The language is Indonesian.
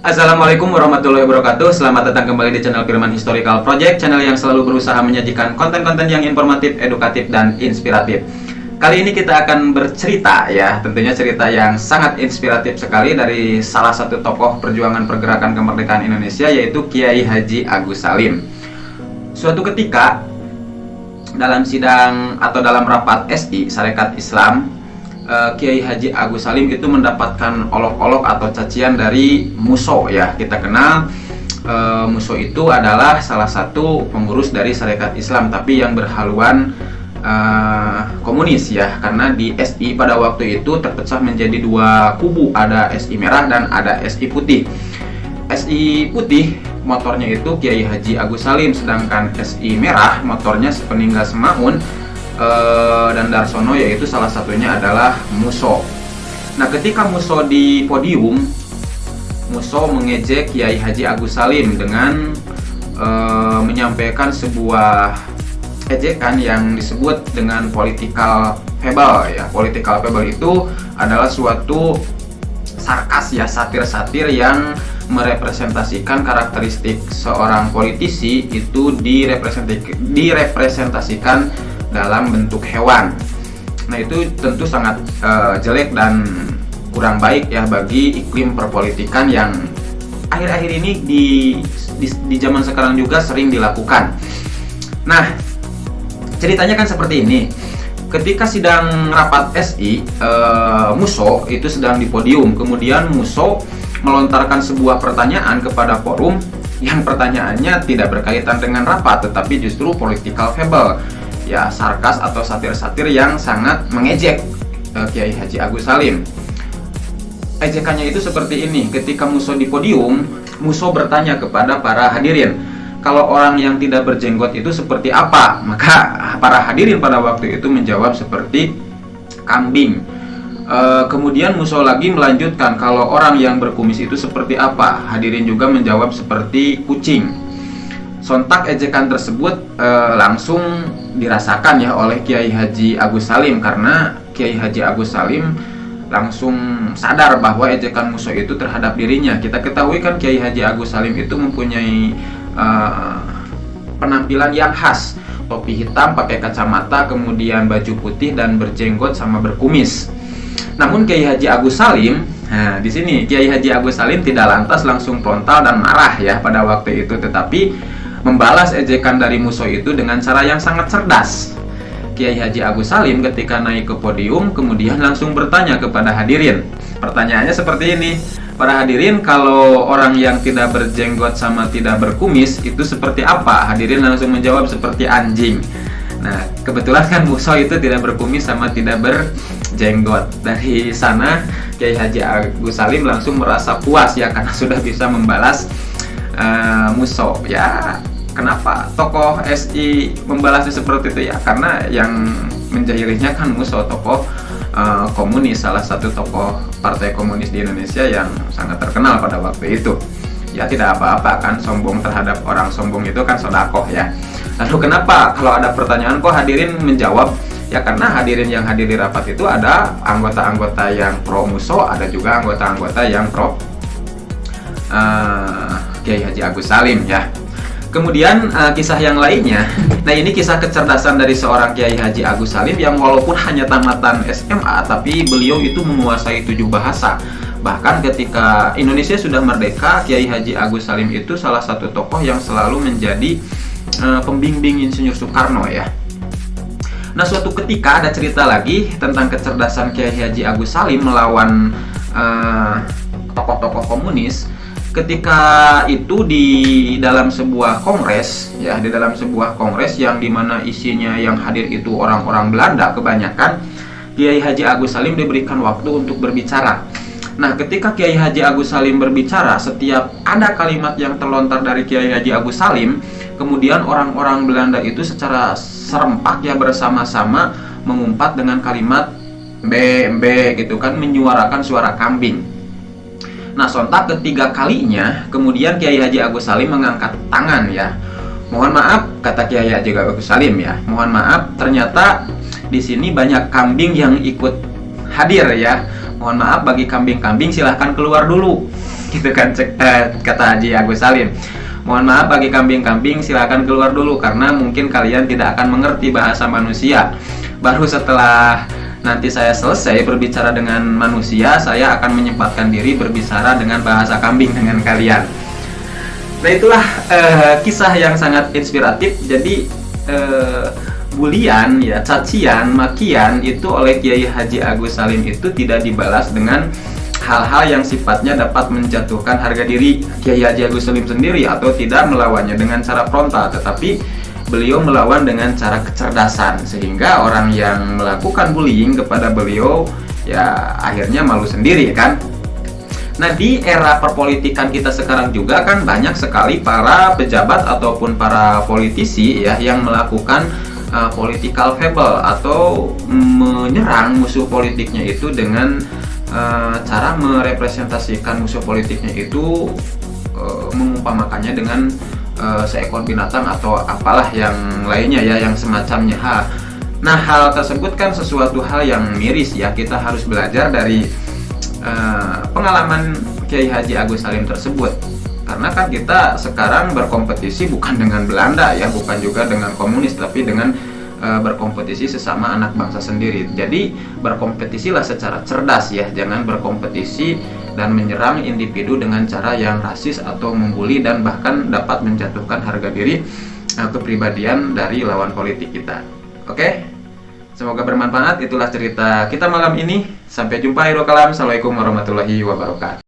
Assalamualaikum warahmatullahi wabarakatuh. Selamat datang kembali di channel Firman Historical Project, channel yang selalu berusaha menyajikan konten-konten yang informatif, edukatif, dan inspiratif. Kali ini kita akan bercerita ya, tentunya cerita yang sangat inspiratif sekali dari salah satu tokoh perjuangan pergerakan kemerdekaan Indonesia, yaitu Kiai Haji Agus Salim. Suatu ketika dalam sidang atau dalam rapat SI, Sarekat Islam, Kiai Haji Agus Salim itu mendapatkan olok-olok atau cacian dari Muso ya. Kita kenal Muso itu adalah salah satu pengurus dari Sarekat Islam, tapi yang berhaluan komunis ya, karena di SI pada waktu itu terpecah menjadi dua kubu, ada SI merah dan ada SI putih. SI putih motornya itu Kiai Haji Agus Salim, sedangkan SI merah motornya Sepeninggal Semaun dan Darsono, yaitu salah satunya adalah Muso. Nah, ketika Muso di podium, Muso mengejek Kiai Haji Agus Salim dengan menyampaikan sebuah ejekan yang disebut dengan political fable ya. Political fable itu adalah suatu sarkas ya, satir-satir yang merepresentasikan karakteristik seorang politisi itu direpresentasikan dalam bentuk hewan. Nah, itu tentu sangat jelek dan kurang baik ya bagi iklim perpolitikan yang akhir-akhir ini di zaman sekarang juga sering dilakukan. Nah, ceritanya kan seperti ini. Ketika sidang rapat SI, Muso itu sedang di podium. Kemudian Muso melontarkan sebuah pertanyaan kepada forum yang pertanyaannya tidak berkaitan dengan rapat, tetapi justru political fable ya, sarkas atau satir-satir yang sangat mengejek Kiai Haji Agus Salim. Ejekannya itu seperti ini. Ketika Muso di podium, Muso bertanya kepada para hadirin, kalau orang yang tidak berjenggot itu seperti apa? Maka para hadirin pada waktu itu menjawab seperti kambing. Kemudian Muso lagi melanjutkan, kalau orang yang berkumis itu seperti apa? Hadirin juga menjawab seperti kucing. Sontak ejekan tersebut langsung dirasakan ya oleh Kiai Haji Agus Salim, karena Kiai Haji Agus Salim langsung sadar bahwa ejekan Muso itu terhadap dirinya. Kita ketahui kan Kiai Haji Agus Salim itu mempunyai penampilan yang khas, topi hitam, pakai kacamata, kemudian baju putih dan berjenggot sama berkumis. Namun Kiai Haji Agus Salim, nah di sini Kiai Haji Agus Salim tidak lantas langsung frontal dan marah ya pada waktu itu, tetapi membalas ejekan dari Muso itu dengan cara yang sangat cerdas. Kiai Haji Agus Salim ketika naik ke podium kemudian langsung bertanya kepada hadirin. Pertanyaannya seperti ini, para hadirin, kalau orang yang tidak berjenggot sama tidak berkumis itu seperti apa? Hadirin langsung menjawab seperti anjing. Nah, kebetulan kan Muso itu tidak berkumis sama tidak berjenggot. Dari sana Kiai Haji Agus Salim langsung merasa puas ya, karena sudah bisa membalas Muso ya. Kenapa tokoh SI membalasnya seperti itu ya? Karena yang menjahilinya kan Muso, tokoh komunis, salah satu tokoh partai komunis di Indonesia yang sangat terkenal pada waktu itu. Ya, tidak apa-apa kan, sombong terhadap orang sombong itu kan sodakoh ya. Lalu kenapa kalau ada pertanyaan kok hadirin menjawab? Ya karena hadirin yang hadir di rapat itu ada anggota-anggota yang pro Muso, ada juga anggota-anggota yang pro Kiai Haji Agus Salim ya. Kemudian kisah yang lainnya, nah ini kisah kecerdasan dari seorang Kiai Haji Agus Salim yang walaupun hanya tamatan SMA, tapi beliau itu menguasai 7 bahasa. Bahkan ketika Indonesia sudah merdeka, Kiai Haji Agus Salim itu salah satu tokoh yang selalu menjadi pembimbing Insinyur Soekarno ya. Nah, suatu ketika ada cerita lagi tentang kecerdasan Kiai Haji Agus Salim melawan tokoh-tokoh komunis. Ketika itu di dalam sebuah kongres ya, di dalam sebuah kongres yang dimana isinya yang hadir itu orang-orang Belanda kebanyakan, Kiai Haji Agus Salim diberikan waktu untuk berbicara. Nah, ketika Kiai Haji Agus Salim berbicara, setiap ada kalimat yang terlontar dari Kiai Haji Agus Salim, kemudian orang-orang Belanda itu secara serempak ya bersama-sama mengumpat dengan kalimat B gitu kan, menyuarakan suara kambing. Nah, sontak ketiga kalinya kemudian Kiai Haji Agus Salim mengangkat tangan ya. Mohon maaf, kata Kiai Haji Agus Salim ya. Mohon maaf, ternyata di sini banyak kambing yang ikut hadir ya. Mohon maaf bagi kambing-kambing, silahkan keluar dulu. gitu kan, kata Haji Agus Salim. Mohon maaf bagi kambing-kambing, silakan keluar dulu karena mungkin kalian tidak akan mengerti bahasa manusia. Baru setelah nanti saya selesai berbicara dengan manusia, saya akan menyempatkan diri berbicara dengan bahasa kambing dengan kalian. Nah itulah kisah yang sangat inspiratif. Jadi bulian, ya, cacian, makian itu oleh Kiai Haji Agus Salim itu tidak dibalas dengan hal-hal yang sifatnya dapat menjatuhkan harga diri Kiai Haji Agus Salim sendiri, atau tidak melawannya dengan cara frontal, tetapi beliau melawan dengan cara kecerdasan, sehingga orang yang melakukan bullying kepada beliau ya akhirnya malu sendiri kan. Nah di era perpolitikan kita sekarang juga kan banyak sekali para pejabat ataupun para politisi ya yang melakukan political fable atau menyerang musuh politiknya itu dengan cara merepresentasikan musuh politiknya itu mengumpamakannya dengan seekor binatang atau apalah yang lainnya ya, yang semacamnya. Nah hal tersebut kan sesuatu hal yang miris ya. Kita harus belajar dari pengalaman Kiai Haji Agus Salim tersebut, karena kan kita sekarang berkompetisi bukan dengan Belanda ya, bukan juga dengan komunis, tapi dengan berkompetisi sesama anak bangsa sendiri. Jadi berkompetisilah secara cerdas ya, jangan berkompetisi dan menyerang individu dengan cara yang rasis atau membuli dan bahkan dapat menjatuhkan harga diri kepribadian dari lawan politik kita. Oke? Semoga bermanfaat. Itulah cerita kita malam ini. Sampai jumpa. Assalamualaikum warahmatullahi wabarakatuh.